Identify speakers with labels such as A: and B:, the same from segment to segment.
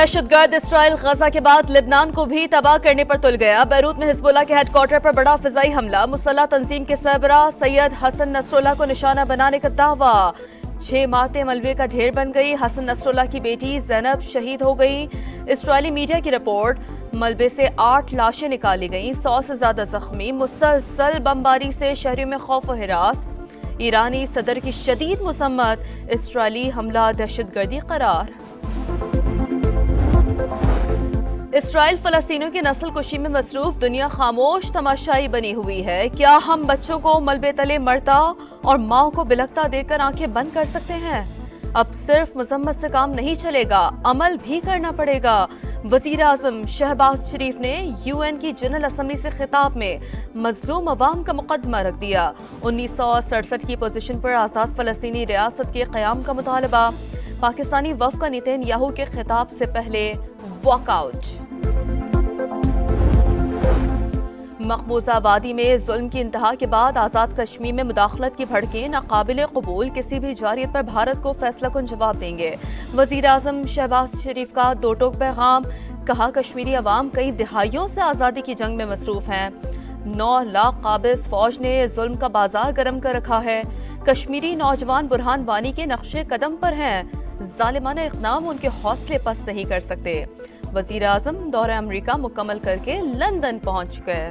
A: दहशत गर्द इसराइल गजा के बाद लेबनान को भी तबाह करने पर तुल गया। बैरूत में हिजबुल्लाह के हेडक्वार्टर पर बड़ा फिजाई हमला। मुसल्लह तंजीम के सरबराह सैयद हसन नसरुल्लाह को निशाना बनाने का दावा। 6 इमारतें मलबे का ढेर बन गई। हसन नसरुल्लाह की बेटी ज़ैनब शहीद हो गई। इसराइली मीडिया की रिपोर्ट, मलबे से 8 लाशें निकाली गईं, 100 से ज्यादा जख्मी। मुसलसल बमबारी से शहरियों में खौफ व हिरास। ईरानी सदर की शदीद मजम्मत, इसराइली हमला दहशतगर्दी करार। इसराइल फलस्तीनियों की नस्ल कुशी में मसरूफ, दुनिया खामोश तमाशाई बनी हुई है। क्या हम बच्चों को मलबे तले मरता और माँ को बिलखता देखकर आंखें बंद कर सकते हैं? अब सिर्फ मजम्मत से काम नहीं चलेगा, अमल भी करना पड़ेगा। वजीर आजम शहबाज शरीफ ने UN की जनरल असम्बली से खिताब में मजलूम अवाम का मुकदमा रख दिया। 1967 की पोजीशन पर आज़ाद फलस्तीनी रियासत के क़याम का मुतालबा। पाकिस्तानी वफ़द का नेतन्याहू के खिताब से पहले वॉकआउट। मकबूजा वादी में जुल्म की इंतहा के बाद आज़ाद कश्मीर में मुदाखलत की भड़कें नाकाबिले कबूल। किसी भी जारियत पर भारत को फैसला कुन जवाब देंगे। वज़ीर आज़म शहबाज शरीफ का दो टोक पैगाम, कहा कश्मीरी अवाम कई दिहाइयों से आज़ादी की जंग में मसरूफ हैं। 9 लाख काबिज फौज ने जुल्म का बाजार गर्म कर रखा है। कश्मीरी नौजवान बुरहान वानी के नक्शे कदम पर हैं। जालिमाना इक़दाम उनके हौसले पस्त नहीं कर सकते। वज़ीर आज़म दौरा अमरीका मुकम्मल करके लंदन पहुंच गए।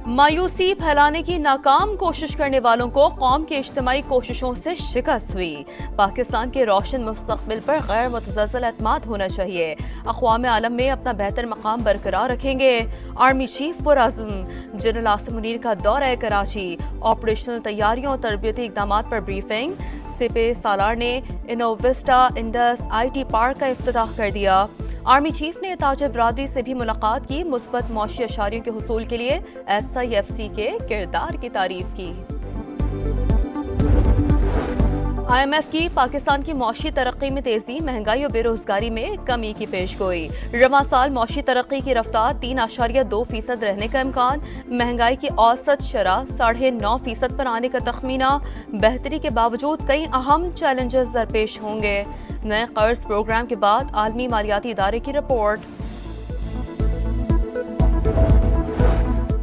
A: मायूसी फैलाने की नाकाम कोशिश करने वालों को कौम की इज्तिमाई कोशिशों से शिकस्त हुई। पाकिस्तान के रोशन मुस्तक़बिल पर गैर मुतज़लज़ल एतमाद होना चाहिए। अक़वाम आलम में अपना बेहतर मकाम बरकरार रखेंगे। आर्मी चीफ पुरअज़्म जनरल आसिम मुनीर का दौरा कराची। ऑपरेशनल तैयारियों और तरबियती इक़दामात पर ब्रीफिंग। सिपे सालार ने इनोविस्टा इंडस IT पार्क का इफ्तिताह कर दिया। आर्मी चीफ ने ताजिर बरादरी से भी मुलाकात की। मुस्बत मौशी अशारियों के हुसूल के लिए SIFC के किरदार की तारीफ की। IMF की पाकिस्तान की मौशी तरक्की में तेजी, महंगाई और बेरोजगारी में कमी की पेशगोई। रवां साल मौशी तरक्की की रफ्तार 3.2% रहने का इम्कान। महंगाई की औसत शरह 9.5% पर आने का तखमीना। बेहतरी के बावजूद कई अहम चैलेंजेस दरपेश होंगे। नए कर्ज प्रोग्राम के बाद आलमी मालियाती इदारे की रिपोर्ट।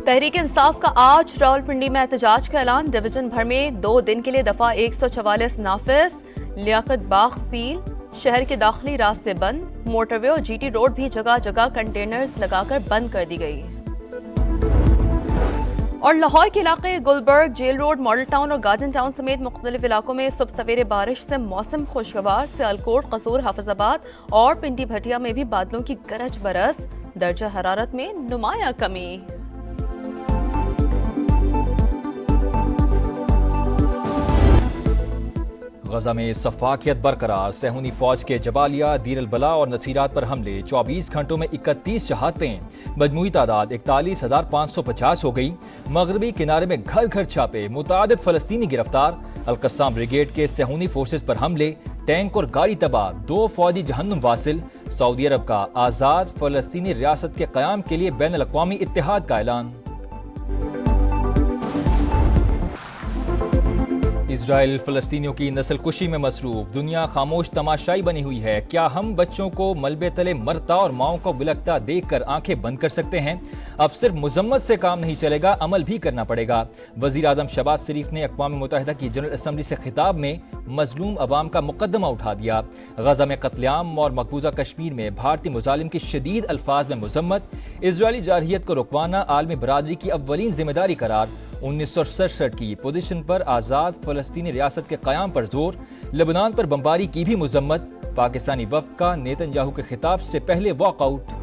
A: तहरीक इंसाफ का आज रावलपिंडी में एहतजाज का ऐलान। डिवीजन भर में 2 दिन के लिए दफा 144 नाफिज। लियाकत बाग सील, शहर के दाखिली रास्ते बंद। मोटरवे और GT रोड भी जगह जगह कंटेनर्स लगाकर बंद कर दी गई। और लाहौर के इलाके Gulberg, Jail Road, Model Town और गार्डन टाउन समेत मुख्तलिफ इलाकों में सुबह सवेरे बारिश से मौसम खुशगवार। सियालकोट, कसूर, हाफिजाबाद और पिंडी भटिया में भी बादलों की गरज बरस। दर्जा हरारत में नुमाया कमी।
B: गजा में सफाकियत बरकरार। सहूनी फौज के जबालिया, दीर अल बला और नसीरात पर हमले। 24 घंटों में 31 शहादतें। मजमूई तादाद 41,550 हो गई। मगरबी किनारे में घर घर छापे। मुतादिद फलस्तीनी गिरफ्तार। अल-कस्साम ब्रिगेड के सहूनी फोर्सेज पर हमले। टैंक और गाड़ी तबाह। 2 फौजी जहन्नुम वासिल। सऊदी अरब का आज़ाद फलस्तीनी रियासत के क़याम के लिए बैन अल-अक़वामी इत्तेहाद का ऐलान। इजराइल फलस्तीनियों की नस्ल कुशी में मसरूफ, दुनिया खामोश तमाशाई बनी हुई है। क्या हम बच्चों को मलबे तले मरता और माओं को बिलखता देखकर आंखें बंद कर सकते हैं? अब सिर्फ मुजम्मत से काम नहीं चलेगा, अमल भी करना पड़ेगा। वजीर आजम शहबाज शरीफ ने अक़वाम मुत्तहिदा की जनरल असम्बली से खिताब में मजलूम अवाम का मुकदमा उठा दिया। गजा में कत्लेआम और मकबूजा कश्मीर में भारतीय मुजालिम की शदीद अल्फाज में मुजम्मत। इजरायली जारहियत को रुकवाना आलमी बरादरी की अव्वलीन जिम्मेदारी करार। 1967 की पोजीशन पर आज़ाद फलस्तीनी रियासत के क़याम पर जोर। लेबनान पर बमबारी की भी मुजम्मत। पाकिस्तानी वफ़द का नेतन्याहू के खिताब से पहले वॉकआउट।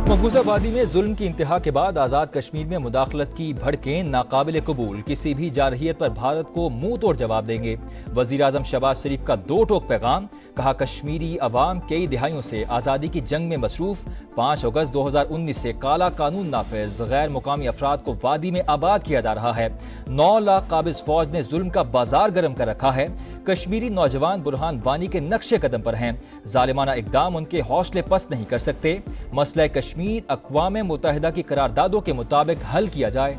B: मकबूजा वादी में जुल्म की इंतहा के बाद आज़ाद कश्मीर में मुदाखलत की भड़कें नाकाबिले कबूल। किसी भी जारहियत पर भारत को मुंह तोड़ जवाब देंगे। वज़ीर आज़म शहबाज शरीफ का 2 टोक पैगाम, कहा कश्मीरी अवाम कई दिहाइयों से आज़ादी की जंग में मसरूफ। 5 अगस्त 2019 से काला कानून नाफिज। गैर मुकामी अफराद को वादी में आबाद किया जा रहा है। 9 लाख काबिज फौज ने जुल्म का बाजार गर्म कर रखा है। कश्मीरी नौजवान बुरहान वानी के नक्शे कदम पर हैं। जालिमाना इकदाम उनके हौसले पस्त नहीं कर सकते। मसला कश्मीर अक़वाम मुत्तहिदा की करारदादों के मुताबिक हल किया जाए।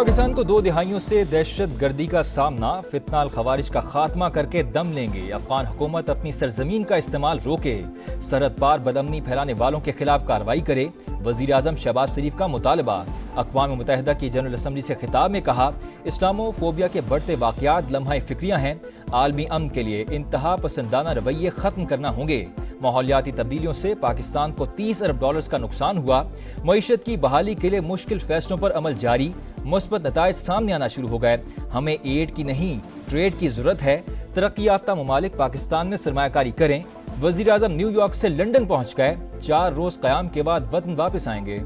B: پاکستان کو 2 دہائیوں سے دہشت گردی کا سامنا، فتنہ الخوارج کا خاتمہ کر کے دم لیں گے۔ افغان حکومت اپنی سرزمین کا استعمال روکے، سرحد پار بدامنی پھیلانے والوں کے خلاف کارروائی کرے۔ وزیر اعظم شہباز شریف کا مطالبہ۔ اقوام متحدہ کی جنرل اسمبلی سے خطاب میں کہا، اسلامو فوبیا کے بڑھتے واقعات لمحہ فکریہ ہیں، عالمی امن کے لیے انتہا پسندانہ رویے ختم کرنا ہوں گے۔ ماحولیاتی تبدیلیوں سے پاکستان کو $30 ارب کا نقصان ہوا، معیشت کی بحالی کے لیے مشکل فیصلوں پر عمل جاری، مثبت نتائج سامنے آنا شروع ہو گئے۔ ہمیں ایڈ کی نہیں، ٹریڈ کی ضرورت ہے۔ ترقی یافتہ ممالک پاکستان میں سرمایہ کاری کریں۔ وزیر اعظم نیو یارک سے لنڈن پہنچ گئے، 4 روز قیام کے بعد وطن واپس آئیں گے۔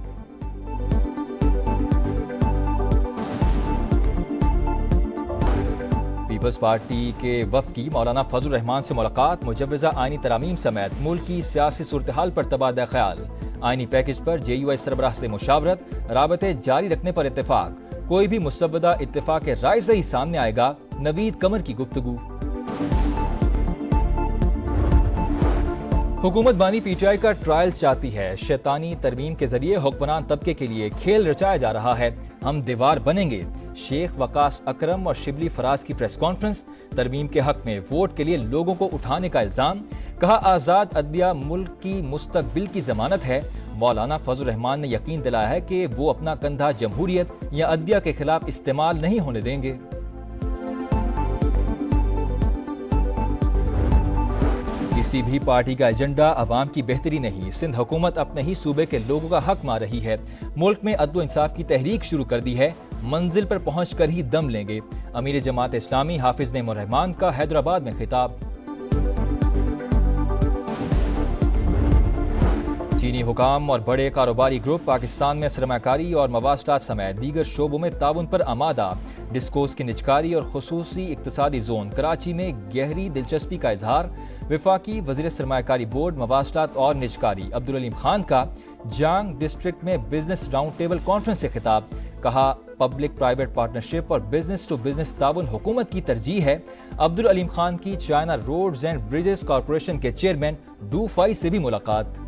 B: پیپلز پارٹی کے وفد کی مولانا فضل الرحمان سے ملاقات، مجوزہ آئینی ترامیم سمیت ملک کی سیاسی صورتحال پر تبادلہ خیال، آئینی پیکج پر JUI سربراہ سے مشاورت، رابطے جاری رکھنے پر اتفاق، کوئی بھی مسودہ اتفاق رائے سے ہی سامنے آئے گا، نوید قمر کی گفتگو۔ حکومت بانی PTI کا ٹرائل چاہتی ہے، شیطانی ترمیم کے ذریعے حکمران طبقے کے لیے کھیل رچایا جا رہا ہے، ہم دیوار بنیں گے۔ شیخ وقاص اکرم اور شبلی فراز کی پریس کانفرنس، ترمیم کے حق میں ووٹ کے لیے لوگوں کو اٹھانے کا الزام، کہا آزاد عدلیہ ملک کی مستقبل کی ضمانت ہے۔ مولانا فضل الرحمان نے یقین دلایا ہے کہ وہ اپنا کندھا جمہوریت یا عدلیہ کے خلاف استعمال نہیں ہونے دیں گے۔ کسی بھی پارٹی کا ایجنڈا عوام کی بہتری نہیں، سندھ حکومت اپنے ہی صوبے کے لوگوں کا حق مار رہی ہے، ملک میں عدل و انصاف کی تحریک شروع کر دی ہے، منزل پر پہنچ کر ہی دم لیں گے۔ امیر جماعت اسلامی حافظ نعیم الرحمان کا حیدرآباد میں خطاب۔ چینی حکام اور بڑے کاروباری گروپ پاکستان میں سرمایہ کاری اور مواصلات سمیت دیگر شعبوں میں تعاون پر آمادہ، ڈسکوز کی نجکاری اور خصوصی اقتصادی زون کراچی میں گہری دلچسپی کا اظہار۔ وفاقی وزیر سرمایہ کاری بورڈ مواصلات اور نجکاری عبدالعلیم خان کا جانگ ڈسٹرکٹ میں بزنس راؤنڈ ٹیبل کانفرنس سے خطاب، کہا پبلک پرائیویٹ پارٹنرشپ اور بزنس ٹو بزنس تعاون حکومت کی ترجیح ہے۔ عبدالعلیم خان کی China roads and bridges corporation کے چیئرمین ڈو فائی سے بھی ملاقات۔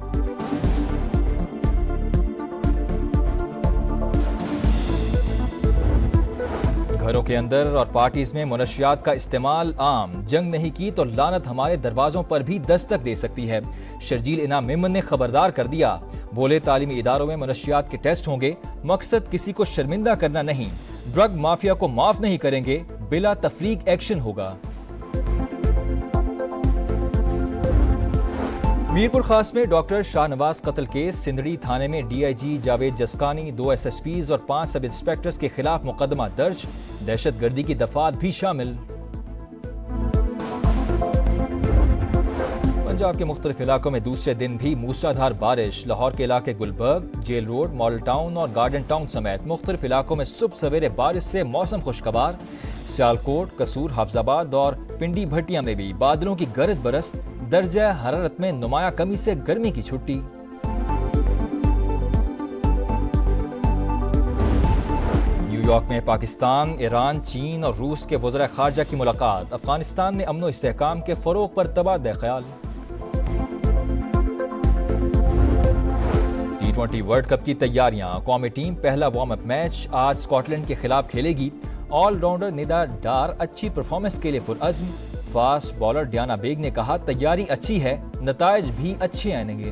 B: گھروں کے اندر اور پارٹیز میں منشیات کا استعمال عام، جنگ نہیں کی تو لعنت ہمارے دروازوں پر بھی دستک دے سکتی ہے، شرجیل انعام میمن نے خبردار کر دیا، بولے تعلیمی اداروں میں منشیات کے ٹیسٹ ہوں گے، مقصد کسی کو شرمندہ کرنا نہیں، ڈرگ مافیا کو معاف نہیں کریں گے، بلا تفریق ایکشن ہوگا۔ میرپور خاص میں ڈاکٹر شاہ نواز قتل کیس، سندھڑی تھانے میں DIG جاوید جسکانی، 2 SSPs اور 5 سب انسپیکٹرز کے خلاف مقدمہ درج، دہشت گردی کی دفعات بھی شامل۔ پنجاب کے مختلف علاقوں میں دوسرے دن بھی موسلادھار بارش، لاہور کے علاقے Gulberg, Jail Road, Model Town اور گارڈن ٹاؤن سمیت مختلف علاقوں میں صبح سویرے بارش سے موسم خوشگوار، سیالکوٹ، قصور، حافظ آباد اور پنڈی بھٹیاں میں بھی بادلوں کی گرد برس، درجہ حرارت میں نمایاں کمی سے گرمی کی چھٹی۔ نیو یارک میں پاکستان، ایران، چین اور روس کے وزراء خارجہ کی ملاقات، افغانستان میں امن و استحکام کے فروغ پر تبادلہ خیال۔ T20 ورلڈ کپ کی تیاریاں، قومی ٹیم پہلا وارم اپ میچ آج اسکاٹ لینڈ کے خلاف کھیلے گی، آل راؤنڈر ندا ڈار اچھی پرفارمنس کے لیے پرعزم، فاسٹ بالر ڈیانا بیگ نے کہا تیاری اچھی ہے، نتائج بھی اچھے آئیں گے۔